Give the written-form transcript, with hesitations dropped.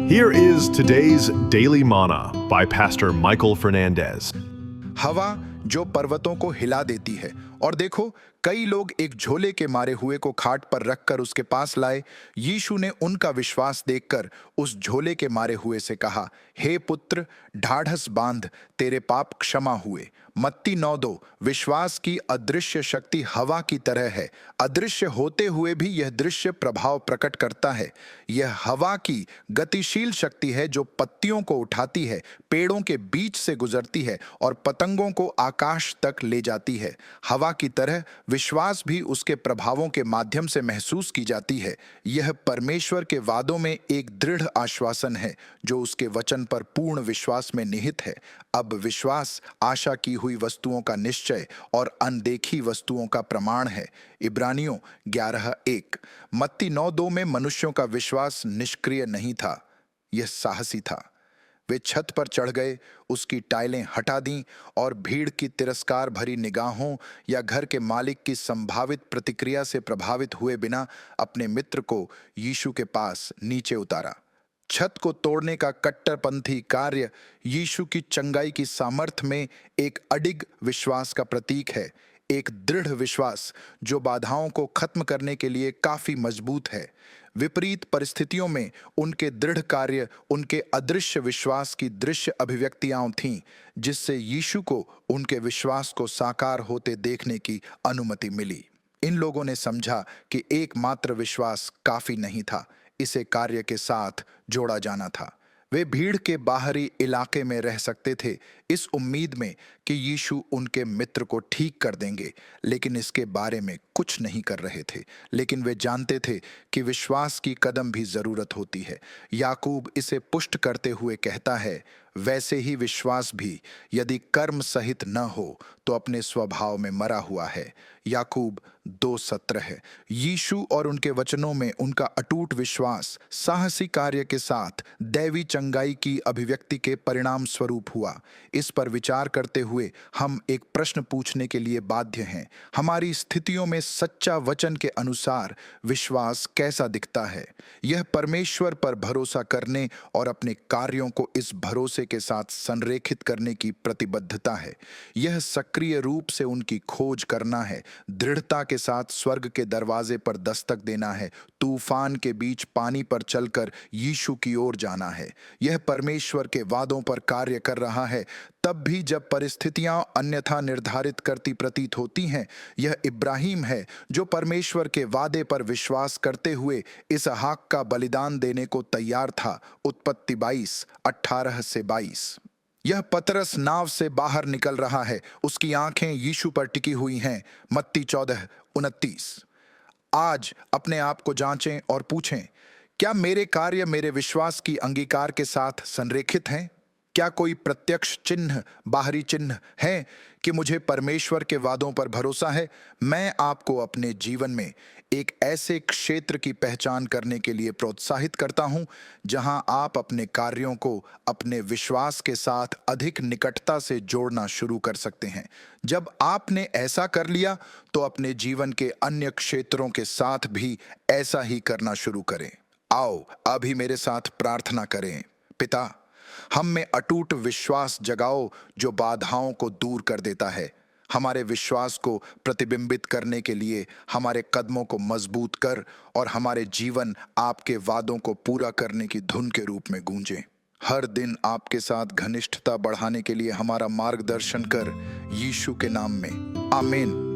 Here is today's Daily Manna by Pastor Michael Fernandez. हवा जो पर्वतों को हिला देती है। और देखो, कई लोग एक झोले के मारे हुए को खाट पर रखकर उसके पास लाए। यीशु ने उनका विश्वास देखकर उस झोले के मारे हुए से कहा, हे पुत्र, ढाढ़स बांध, तेरे पाप क्षमा हुए। मत्ती 9:2। विश्वास की अदृश्य शक्ति हवा की तरह है। अदृश्य होते हुए भी यह दृश्य प्रभाव प्रकट करता है। यह हवा की गतिशील शक्ति है जो पत्तियों को उठाती है, पेड़ों के बीच से गुजरती है और पतंगों को आकाश तक ले जाती है। हवा की तरह विश्वास भी उसके प्रभावों के माध्यम से महसूस की जाती है। यह परमेश्वर के वादों में एक दृढ़ आश्वासन है जो उसके वचन पर पूर्ण विश्वास में निहित है। अब विश्वास आशा की हुई वस्तुओं का निश्चय और अनदेखी वस्तुओं का प्रमाण है। इब्रानियों 11:1। मत्ती 9:2 में मनुष्यों का विश्वास निष्क्रिय नहीं था, यह साहसी था। वे छत पर चढ़ गए, उसकी टाइलें हटा दीं और भीड़ की तिरस्कार भरी निगाहों या घर के मालिक की संभावित प्रतिक्रिया से प्रभावित हुए बिना अपने मित्र को यीशु के पास नीचे उतारा। छत को तोड़ने का कट्टरपंथी कार्य यीशु की चंगाई की सामर्थ्य में एक अडिग विश्वास का प्रतीक है, एक दृढ़ विश्वास जो बाधाओं को खत्म करने के लिए काफी मजबूत है। विपरीत परिस्थितियों में उनके दृढ़ कार्य उनके अदृश्य विश्वास की दृश्य अभिव्यक्तियां थीं, जिससे यीशु को उनके विश्वास को साकार होते देखने की अनुमति मिली। इन लोगों ने समझा कि एकमात्र विश्वास काफी नहीं था, इसे कार्य के साथ जोड़ा जाना था। वे भीड़ के बाहरी इलाके में रह सकते थे, इस उम्मीद में कि यीशु उनके मित्र को ठीक कर देंगे, लेकिन इसके बारे में कुछ नहीं कर रहे थे। लेकिन वे जानते थे कि विश्वास की कदम भी जरूरत होती है। याकूब इसे पुष्ट करते हुए कहता है, वैसे ही विश्वास भी यदि कर्म सहित न हो तो अपने स्वभाव में मरा हुआ है। याकूब 2:17 है। यीशु और उनके वचनों में उनका अटूट विश्वास साहसी कार्य के साथ दैवी चंगाई की अभिव्यक्ति के परिणाम स्वरूप हुआ। इस पर विचार करते हुए हम एक प्रश्न पूछने के लिए बाध्य हैं। हमारी स्थितियों में सच्चा वचन के अनुसार विश्वास कैसा दिखता है? यह परमेश्वर पर भरोसा करने और अपने कार्यों को इस भरोसे के साथ संरेखित करने की प्रतिबद्धता है। यह सक्रिय रूप से उनकी खोज करना है, दृढ़ता के साथ स्वर्ग के दरवाजे पर दस्तक देना है, तूफान के बीच पानी पर चलकर यीशु की ओर जाना है। यह परमेश्वर के वादों पर कार्य कर रहा है, तब भी जब परिस्थितियां अन्यथा निर्धारित करती प्रतीत होती हैं। यह इब्राहिम है जो परमेश्वर के वादे पर विश्वास करते हुए इसहाक का बलिदान देने को तैयार था। उत्पत्ति 22:18-22। यह पतरस नाव से बाहर निकल रहा है, उसकी आंखें यीशु पर टिकी हुई हैं। मत्ती 14:29। आज अपने आप को जांचें और पूछें, क्या मेरे कार्य मेरे विश्वास की अंगीकार के साथ संरेखित हैं? क्या कोई प्रत्यक्ष चिन्ह, बाहरी चिन्ह है कि मुझे परमेश्वर के वादों पर भरोसा है? मैं आपको अपने जीवन में एक ऐसे क्षेत्र की पहचान करने के लिए प्रोत्साहित करता हूं जहां आप अपने कार्यों को अपने विश्वास के साथ अधिक निकटता से जोड़ना शुरू कर सकते हैं। जब आपने ऐसा कर लिया तो अपने जीवन के अन्य क्षेत्रों के साथ भी ऐसा ही करना शुरू करें। आओ अभी मेरे साथ प्रार्थना करें। पिता, हम में अटूट विश्वास जगाओ जो बाधाओं को दूर कर देता है। हमारे विश्वास को प्रतिबिंबित करने के लिए हमारे कदमों को मजबूत कर और हमारे जीवन आपके वादों को पूरा करने की धुन के रूप में गूंजे। हर दिन आपके साथ घनिष्ठता बढ़ाने के लिए हमारा मार्गदर्शन कर, यीशु के नाम में, आमीन।